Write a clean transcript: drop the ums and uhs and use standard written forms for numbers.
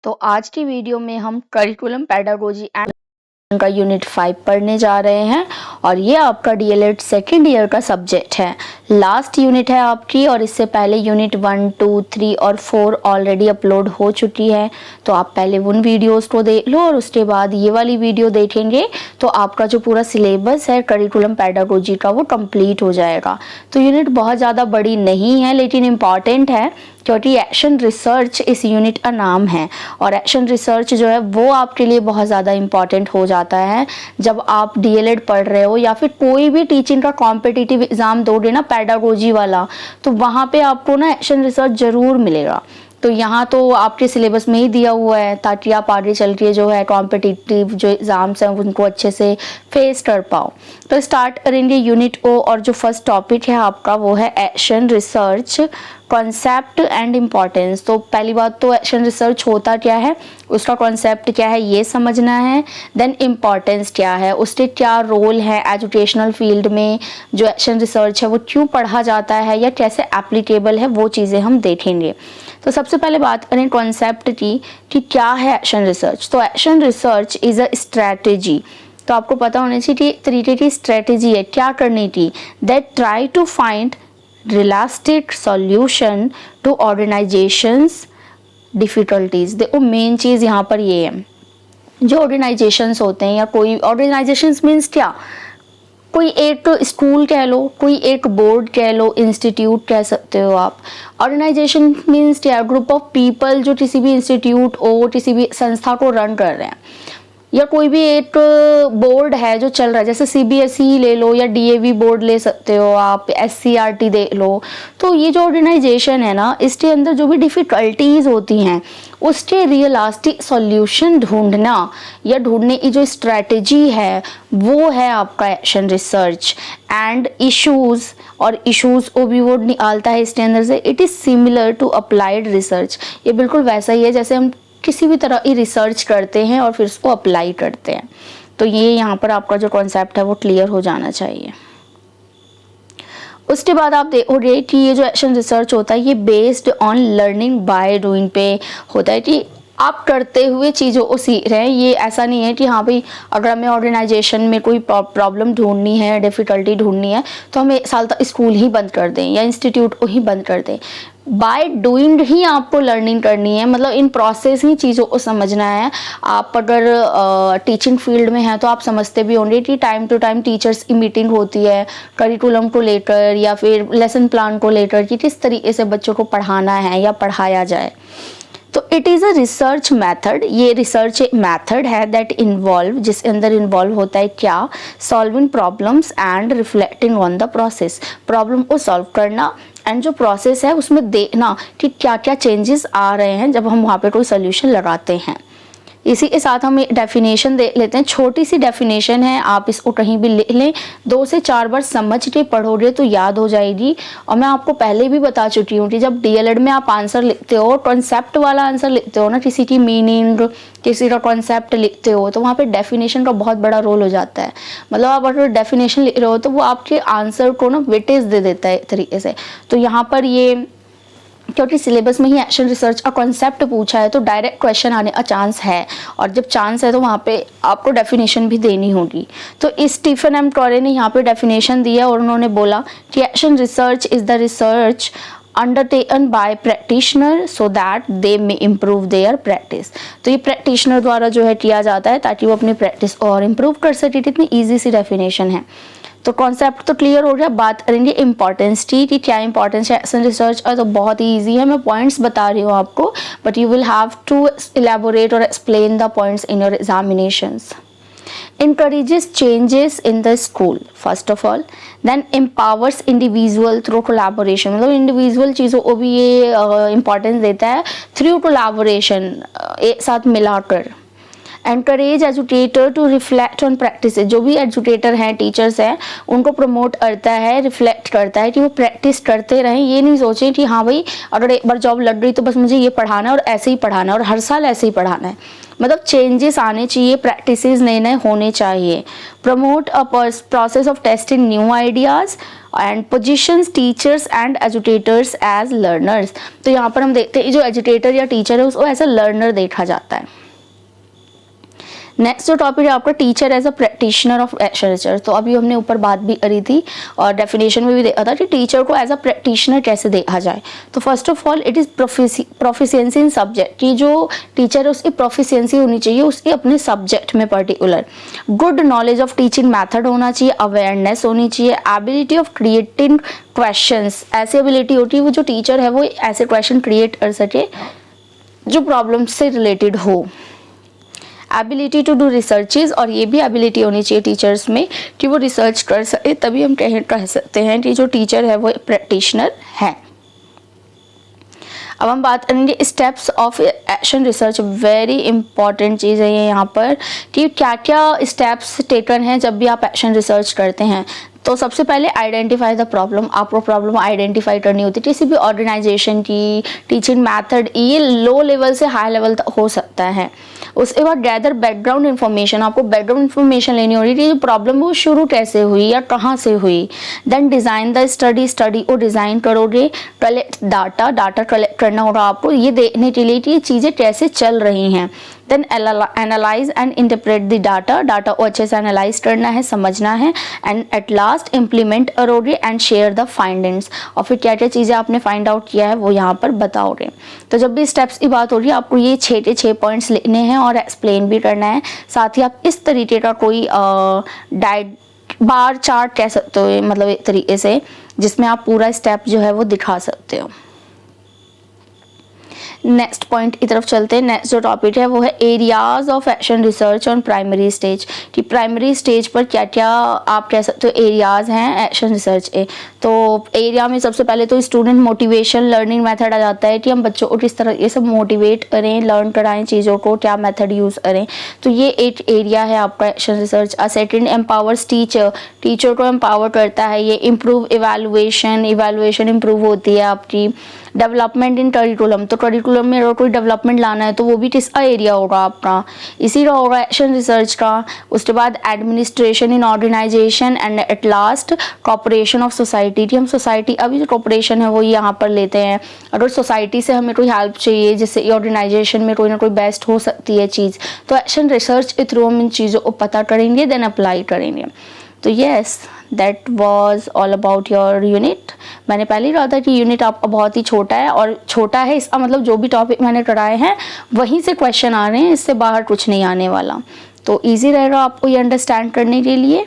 तो आज की वीडियो में हम करिकुलम पेडागोजी एंड का यूनिट 5 पढ़ने जा रहे हैं और ये आपका डीएलएड सेकेंड ईयर का सब्जेक्ट है। लास्ट यूनिट है आपकी और इससे पहले यूनिट 1, 2, 3 और 4 ऑलरेडी अपलोड हो चुकी है। तो आप पहले उन वीडियोस को देख लो और उसके बाद ये वाली वीडियो देखेंगे तो आपका जो पूरा सिलेबस है करिकुलम पेडागोजी का वो कंप्लीट हो जाएगा। तो यूनिट बहुत ज़्यादा बड़ी नहीं है लेकिन इम्पॉर्टेंट है क्योंकि एक्शन रिसर्च इस यूनिट का नाम है और एक्शन रिसर्च जो है वो आपके लिए बहुत ज़्यादा इम्पॉर्टेंट हो जाता है जब आप डीएलएड पढ़ रहे हो या फिर कोई भी टीचिंग का कॉम्पिटिटिव एग्ज़ाम दोगे ना पेडागोजी वाला, तो वहाँ पे आपको ना एक्शन रिसर्च ज़रूर मिलेगा। तो यहाँ तो आपके सिलेबस में ही दिया हुआ है ताकि आप आगे चल के जो है कॉम्पिटिटिव जो एग्ज़ाम्स हैं उनको अच्छे से फेस कर पाओ। तो स्टार्ट करेंगे यूनिट ओ और जो फर्स्ट टॉपिक है आपका वो है action research concept and importance. तो पहली बात तो एक्शन रिसर्च होता क्या है, उसका कॉन्सेप्ट क्या है ये समझना है। देन इम्पॉर्टेंस क्या है, उसके क्या रोल है एजुकेशनल फील्ड में, जो एक्शन रिसर्च है वो क्यों पढ़ा जाता है या कैसे एप्लीकेबल है, वो चीज़ें हम देखेंगे। तो सबसे पहले बात करें कॉन्सेप्ट की कि क्या है एक्शन रिसर्च। तो action research is a strategy. तो आपको पता होना चाहिए कि तरीके की स्ट्रेटेजी है क्या करने की, that try to find realistic solution to organisations difficulties. देखो मेन चीज़ यहाँ पर ये है, जो ऑर्गेनाइजेशंस होते हैं या कोई ऑर्गेनाइजेशंस मीन्स क्या, कोई एक स्कूल कह लो, कोई एक बोर्ड कह लो, इंस्टीट्यूट कह सकते हो आप। ऑर्गेनाइजेशन मीन्स क्या, ग्रुप ऑफ पीपल जो किसी भी इंस्टीट्यूट और किसी भी संस्था को रन कर रहे हैं, या कोई भी एक बोर्ड है जो चल रहा है, जैसे सीबीएसई ले लो या डीएवी बोर्ड ले सकते हो आप, एससीईआरटी देख लो। तो ये जो ऑर्गेनाइजेशन है ना, इसके अंदर जो भी डिफ़िकल्टीज होती हैं उसके रियलिस्टिक सॉल्यूशन ढूंढना या ढूंढने की जो स्ट्रैटेजी है वो है आपका एक्शन रिसर्च। एंड इश्यूज, और इश्यूज को भी वो निकालता है इसके अंदर से। It is similar to applied research. ये बिल्कुल वैसा ही है जैसे हम किसी भी तरह की रिसर्च करते हैं और फिर उसको अप्लाई करते हैं। तो ये यहाँ पर आपका जो कॉन्सेप्ट है वो क्लियर हो जाना चाहिए। उसके बाद आप देखोगे कि ये जो एक्शन रिसर्च होता है ये based on learning by doing पे होता है कि आप करते हुए चीज़ों को सीख रहे हैं। ये ऐसा नहीं है कि हाँ भाई अगर हमें ऑर्गेनाइजेशन में कोई प्रॉब्लम ढूंढनी है, डिफ़िकल्टी ढूंढनी है तो हम एक साल तक स्कूल ही बंद कर दें या इंस्टीट्यूट को ही बंद कर दें। बाय डूइंग ही आपको लर्निंग करनी है, मतलब इन प्रोसेस ही चीज़ों को समझना है। आप अगर टीचिंग फील्ड में हैं तो आप समझते भी होंगे कि टाइम टू टाइम टीचर्स की मीटिंग होती है करिकुलम को लेकर या फिर लेसन प्लान को लेकर कि किस तरीके से बच्चों को पढ़ाना है या पढ़ाया जाए। तो it is a research method. ये रिसर्च एक मेथड है दैट इन्वॉल्व, जिसके अंदर इन्वॉल्व होता है क्या, solving problems and reflecting on the process. Problem को सॉल्व करना एंड जो प्रोसेस है उसमें देखना कि क्या क्या चेंजेस आ रहे हैं जब हम वहाँ पे कोई सोल्यूशन लगाते हैं। इसी के साथ हम एक डेफिनेशन दे लेते हैं, छोटी सी डेफिनेशन है, आप इसको कहीं भी लिख लें, 2 से 4 बार समझ के पढ़ोगे तो याद हो जाएगी। और मैं आपको पहले भी बता चुकी हूँ कि जब डीएलएड में आप आंसर लिखते हो, कॉन्सेप्ट वाला आंसर लिखते हो ना, किसी की मीनिंग, किसी का कॉन्सेप्ट लिखते हो, तो वहाँ पे डेफिनेशन का बहुत बड़ा रोल हो जाता है। मतलब आप अगर डेफिनेशन लिख रहे हो तो वो आपके आंसर को ना वेटेज दे देता है एक तरीके से। तो यहाँ पर ये क्योंकि सिलेबस में ही एक्शन रिसर्च का कॉन्सेप्ट पूछा है तो डायरेक्ट क्वेश्चन आने का चांस है, और जब चांस है तो वहाँ पे आपको डेफिनेशन भी देनी होगी। तो इस स्टीफन एम टोरे ने यहाँ पे डेफिनेशन दिया और उन्होंने बोला कि action research is the research undertaken by practitioner so that they may improve their practice. तो ये प्रैक्टिशनर द्वारा जो है किया जाता है ताकि वो अपनी प्रैक्टिस और इम्प्रूव कर सके। इतनी ईजी सी डेफिनेशन है। तो कॉन्सेप्ट तो क्लियर हो गया। बात करेंगे इंपॉर्टेंस की क्या इंपॉर्टेंस है एक्शन रिसर्च का। तो बहुत ही ईजी है, मैं पॉइंट्स बता रही हूँ आपको, but you will have to elaborate और explain the points in your examinations. encourages changes in the school first of all, then empowers individual through collaboration। मतलब इंडिविजुअल चीज़ों को भी ये इम्पोर्टेंस देता है थ्रू कोलैबोरेशन, एक साथ मिलाकर। Encourage educator to reflect on practice, जो भी एजुकेटर हैं, टीचर्स हैं, उनको प्रमोट करता है, रिफ्लेक्ट करता है कि वो प्रैक्टिस करते रहें। ये नहीं सोचें कि हाँ भाई अगर एक बार जॉब लग गई तो बस मुझे ये पढ़ाना है और ऐसे ही पढ़ाना है और हर साल ऐसे ही पढ़ाना है। मतलब चेंजेस आने चाहिए, प्रैक्टिसेस नए नए होने चाहिए। Promote a process of testing new ideas and positions teachers and educators as learners. तो यहाँ पर हम देखते हैं जो एजुकेटर या टीचर है उसको एज अ लर्नर देखा जाता है। नेक्स्ट जो टॉपिक है आपका teacher as a practitioner of action research. तो अभी हमने ऊपर बात भी करी थी और डेफिनेशन में भी देखा था कि टीचर को एज अ प्रैक्टिशनर कैसे देखा जाए। तो first of all it is proficiency in subject, कि जो टीचर है उसकी प्रोफिशिएंसी होनी चाहिए उसके अपने सब्जेक्ट में particular. Good knowledge of teaching method होना चाहिए, अवेयरनेस होनी चाहिए, एबिलिटी ऑफ क्रिएटिंग क्वेश्चंस, ऐसी एबिलिटी होती है वो जो टीचर है वो ऐसे क्वेश्चन क्रिएट कर सके जो प्रॉब्लम से रिलेटेड हो। एबिलिटी टू डू रिसर्चेज, और ये भी एबिलिटी होनी चाहिए टीचर्स में कि वो रिसर्च कर सके, तभी हम कह सकते हैं कि जो टीचर है वो प्रैक्टिशनर है। अब हम बात करेंगे steps of action research. Very important चीज़ है ये यहाँ पर कि क्या क्या स्टेप्स टेकन हैं जब भी आप एक्शन रिसर्च करते हैं। तो सबसे पहले आइडेंटिफाई द प्रॉब्लम, आपको प्रॉब्लम आइडेंटिफाई करनी होती है किसी भी ऑर्गेनाइजेशन की। टीचिंग मैथड ये लो लेवल से हाई लेवल तक हो सकता है। उसके बाद गैदर बैकग्राउंड इन्फॉर्मेशन, आपको बैकग्राउंड इन्फॉर्मेशन लेनी हो रही है, जो प्रॉब्लम वो शुरू कैसे हुई या कहाँ से हुई। Then design the study, study को डिज़ाइन करोगे। कलेक्ट डाटा, डाटा कलेक्ट करना होगा आपको ये देखने के लिए कि ये चीज़ें कैसे चल रही हैं। Then analyse and interpret the data, data को अच्छे से एनालाइज करना है, समझना है। एंड एट लास्ट इम्प्लीमेंट करोगे एंड शेयर द फाइंडिंग्स, और फिर क्या क्या चीज़ें आपने फाइंड आउट किया है वो यहाँ पर बताओगे। तो जब भी स्टेप्स की बात हो रही है आपको ये 6 के 6 पॉइंट्स लिखने हैं और एक्सप्लेन भी करना है। साथ ही आप इस तरीके का कोई डाइट बार चार्ट कह सकते हो, मतलब एक तरीके से जिसमें आप पूरा स्टेप जो है वो दिखा सकते हो। नेक्स्ट पॉइंट की तरफ चलते हैं। नेक्स्ट जो टॉपिक है वो है areas of action research on primary stage, कि प्राइमरी स्टेज पर क्या क्या आप कह सकते हो एरियाज हैं एक्शन रिसर्च के। तो एरिया में सबसे पहले तो स्टूडेंट मोटिवेशन लर्निंग मेथड आ जाता है कि हम बच्चों को किस तरह ये सब मोटिवेट करें, लर्न कराएं चीज़ों को, क्या मेथड यूज़ करें। तो ये एक एरिया है आपका action research. Second empowers teacher, teacher को एम्पावर करता है ये। इम्प्रूव इवैल्यूएशन, इवैल्यूएशन इम्प्रूव होती है आपकी। डेवलपमेंट इन करिकुलम, तो करिकुलम में अगर कोई डेवलपमेंट लाना है तो वो भी किसका एरिया होगा आपका, इसी का होगा एक्शन रिसर्च का। उसके बाद administration in organisation and at last cooperation of society, कि हम सोसाइटी अभी जो कॉपरेशन है वो यहाँ पर लेते हैं। अगर सोसाइटी से हमें कोई हेल्प चाहिए जिससे ऑर्गेनाइजेशन में कोई ना कोई बेस्ट हो सकती है चीज़, तो एक्शन रिसर्च के थ्रू हम इन चीज़ों को पता करेंगे, देन अप्लाई करेंगे। तो yes that was all about your unit. मैंने पहले ही कहा था कि यूनिट आपका बहुत ही छोटा है, और छोटा है इसका मतलब जो भी टॉपिक मैंने कराए हैं वहीं से क्वेश्चन आ रहे हैं, इससे बाहर कुछ नहीं आने वाला। तो ईजी रहेगा आपको ये अंडरस्टैंड करने के लिए।